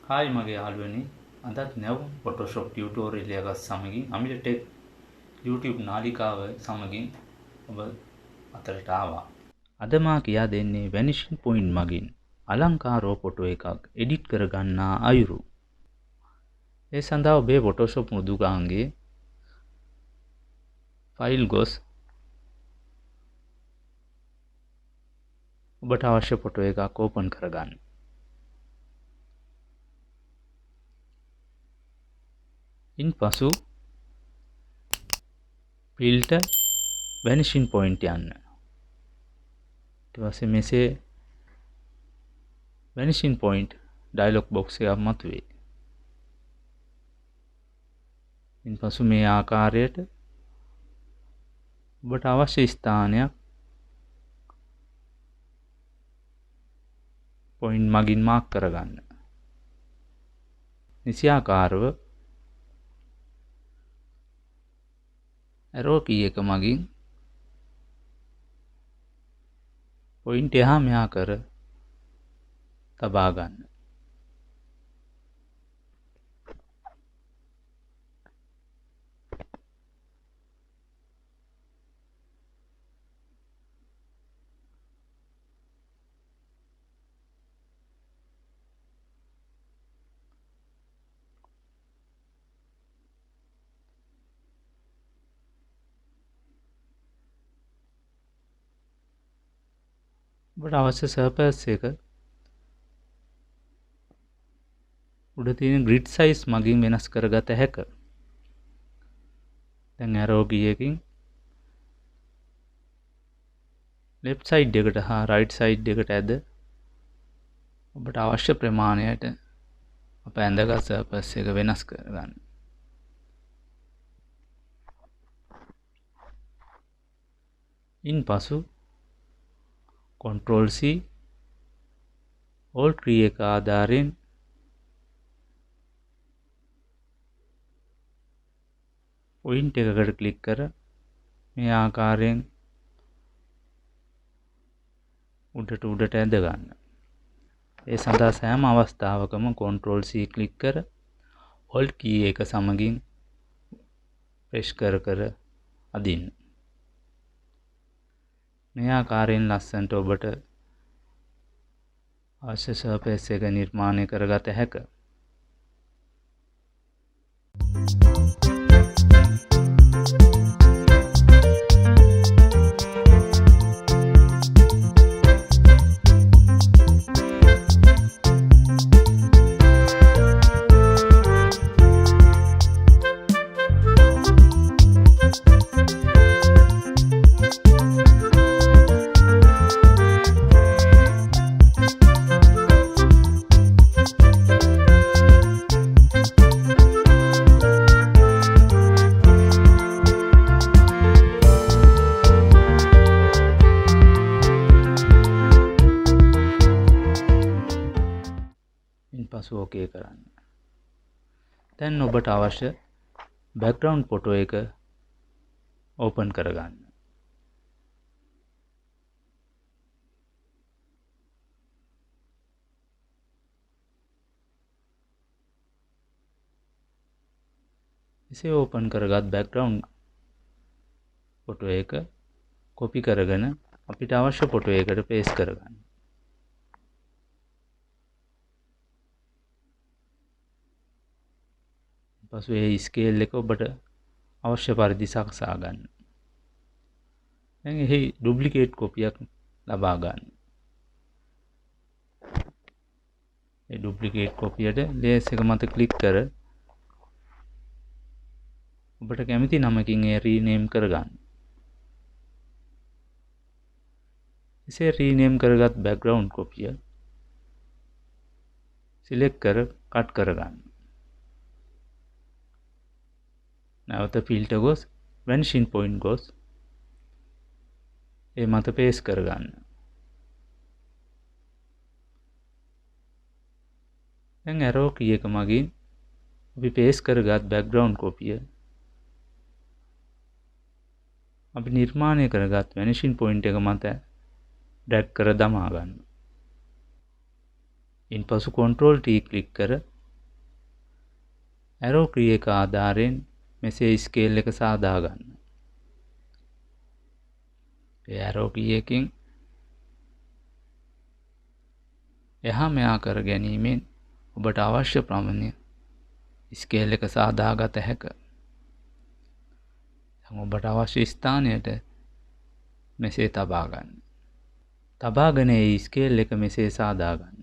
Hi මගේ යාළුවනි අදත් නැව් ෆොටෝෂොප් ටියුටෝරියල් එකක් සමගින් අමිල ටෙක් YouTube නාලිකාව සමගින් ඔබ අතරට ආවා. අද මා කියා දෙන්නේ වැනිෂින් පොයින්ට් මගින් අලංකාරෝ ෆොටෝ එකක් එඩිට් කරගන්නා අයුරු. ඒ සඳහා ඔබේ ෆොටෝෂොප් මෘදුකාංගයේ ෆයිල් ගොස් ඔබට අවශ්‍ය ෆොටෝ එකක් ඕපන් කරගන්න. ඉන්පසු ෆිල්ටර් වැනිෂින් පොයින්ට් යන්න. ඊට පස්සේ මෙසේ වැනිෂින් පොයින්ට් ඩයලොග් බොක්ස් එකක් මතුවේ. ඉන්පසු මේ ආකාරයට ඔබට අවශ්‍ය ස්ථානයක් පොයින්ට් මගින් මාක් කරගන්න. නිසියාකාරව ඇරෝ කී එක මගින් පොයින්ට් එහා මෙහා කර තබා ගන්න. ඔබට අවශ්‍ය සර්ෆස් එක උඩ තියෙන ග්‍රිඩ් සයිස් මගින් වෙනස් කරගත හැක. දැන් ඇරෝ කී එකකින් ලෙෆ්ට් සයිඩ් එකට හා රයිට් සයිඩ් එකට ඇද ඔබට අවශ්‍ය ප්‍රමාණයට අප ඇඳගත් සර්ෆස් එක වෙනස් කරගන්න. ඉන්පසු Ctrl C Alt key එක ආධාරයෙන් පොයින්ට් එකකට ක්ලික් කර මේ ආකාරයෙන් උඩට ඇද ගන්න. ඒ සඳහා සෑම අවස්ථාවකම Ctrl C ක්ලික් කර Alt key එක සමගින් ප්‍රෙස් කර අදින්න. මේ ආකාරයෙන් ලස්සනට ඔබට අවශ්‍ය සර්ෆස් එක නිර්මාණය කරගත හැක. ඉන්පසු ඕකේ කරන්න. දැන් ඔබට අවශ්‍ය බෑග්ග්‍රවුන්ඩ් ෆොටෝ එක ඕපන් කරගන්න. එසේ ඕපන් කරගත් බෑග්ග්‍රවුන්ඩ් ෆොටෝ එක කොපි කරගෙන අපිට අවශ්‍ය ෆොටෝ එකට පේස්ට් කරගන්න. පසු ඒ ස්කේල් එක ඔබට අවශ්‍ය පරිදි සකසා ගන්න. දැන් එහි ඩුප්ලිකේට් කොපියක් ලබා ගන්න. ඒ ඩුප්ලිකේට් කොපියට ලේස් එක මත ක්ලික් කර ඔබට කැමති නමකින් ඒ රීනේම් කරගන්න. එසේ රීනේම් කරගත් බෑග්ග්‍රවුන්ඩ් කොපිය සිලෙක්ට් කර කට් කරගන්න. නැවත ෆිල්ටර් ගොස් වැනිෂින් පොයින්ට් ගොස් ඒ මත පේස්ට් කරගන්න. දැන් ඇරෝ කී එක මගින් අපි පේස්ට් කරගත් බෑග්ග්‍රවුන්ඩ් කොපිය අපි නිර්මාණය කරගත් වැනිෂින් පොයින්ට් එක මත ඩ්‍රැග් කර දමා ගන්න. ඉන්පසු Ctrl T ක්ලික් කර ඇරෝ කී එක ආධාරයෙන් මෙසේ ස්කේල් එක සාදා ගන්න. ඒ ඇරෝ කී එකෙන් එහා මෙහා කර ගැනීමෙන් ඔබට අවශ්‍ය ප්‍රමාණය ස්කේල් එක සාදා ගත හැකිය. ඔබට අවශ්‍ය ස්ථානයට මෙසේ තබා ගන්න. තබාගෙන ඒ ස්කේල් එක මෙසේ සාදා ගන්න.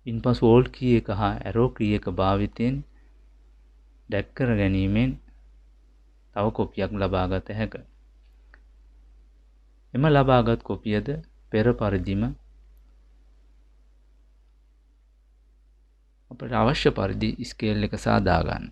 ඉන්පසු ඕල්ට් කී එක හා ඇරෝ කී එක භාවිතයෙන් ඩැග් කර ගැනීමෙන් තව කොපියක් ලබා ගත හැකිය. එම ලබාගත් කොපියද පෙර පරිදිම අපට අවශ්‍ය පරිදි ස්කේල් එක සාදා ගන්න.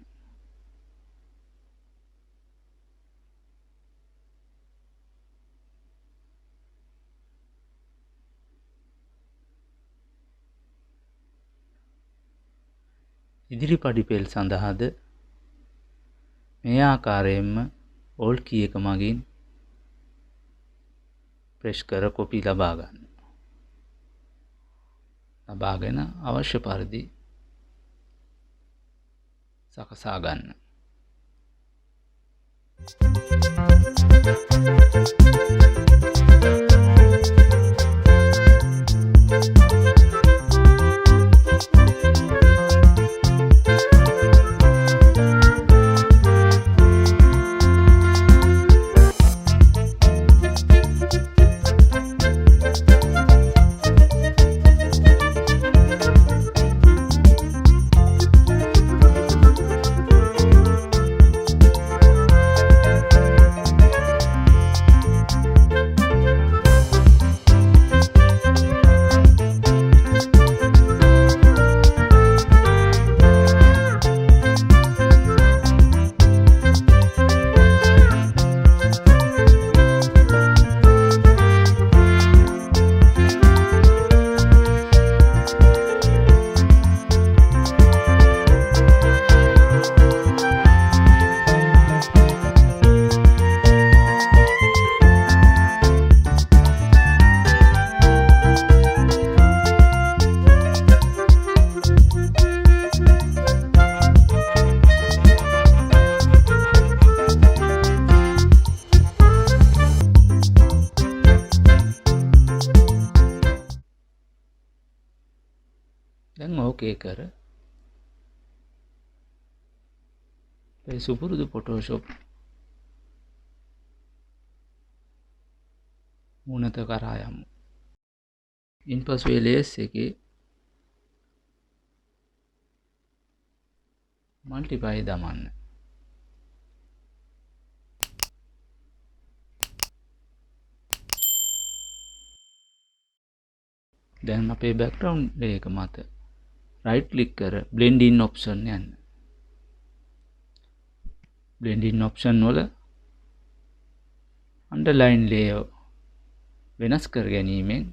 ඉදිරි පඩිපෙළ සඳහාද මේ ආකාරයෙන්ම ඕල්ට් කී එක මගින් ප්‍රෙස් කර කොපි ලබා ගන්න. ලබාගෙන අවශ්‍ය පරිදි සකසා ගන්න. දැන් ඕකේ කර සුපුරුදු ෆොටෝෂොප් මුණත කරා යමු. ඉන්පසු ලේස් එකේ මල්ටිප්ලයි දමන්න. දැන් අපේ බෑග්ග්‍රවුන්ඩ් එක මත right click කර blend in option යන්න. blend in option වල underline layer වෙනස් කර ගැනීමෙන්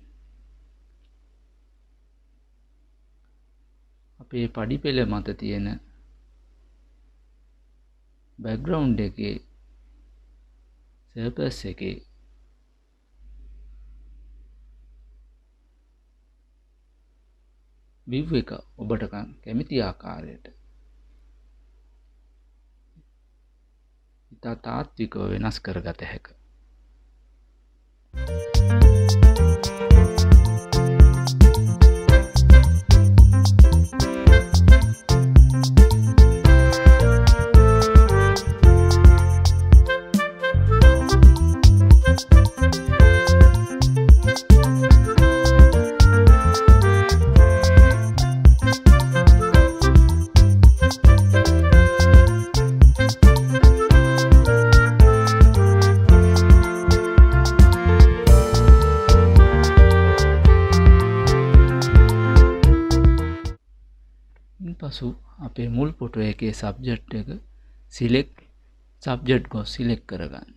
අපේ පඩිපෙළ මත තියෙන background එකේ surface එකේ view එක ඔබට කැමති ආකාරයට ඉතා තාත්විකව වෙනස් කරගත හැකිය. පසු අපේ මුල් ෆොටෝ එකේ සබ්ජෙක්ට් එක සබ්ජෙක්ට් එක සිලෙක්ට් කරගන්න.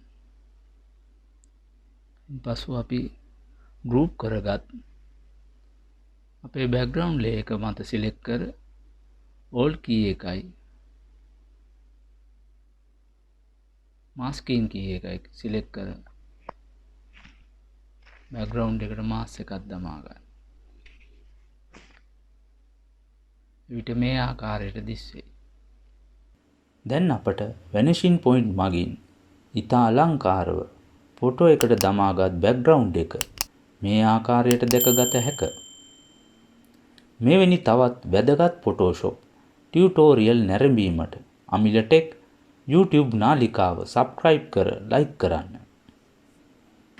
පසු අපි ගෲප් කරගත් අපේ බෑග්ග්‍රවුන්ඩ් ලේයර් එක මත සිලෙක්ට් කර ඕල්ට් කී එකයි මාස්කින් කී එකයි සිලෙක්ට් කර බෑග්ග්‍රවුන්ඩ් එකට මාස්ක් එකක් දමා ගන්න. විට මේ ආකාරයට දිස්වේ. දැන් අපට වැනිෂින් පොයින්ට් මගින් ඉතා අලංකාරව ෆොටෝ එකට දමාගත් බෑග්ග්‍රවුන්ඩ් එක මේ ආකාරයට දැකගත හැකිය. මෙවැනි තවත් වැදගත් ෆොටෝෂොප් ටියුටෝරියල් නැරඹීමට අමිල ටෙක් YouTube නාලිකාව සබ්ස්ක්‍රයිබ් කර ලයික් කරන්න.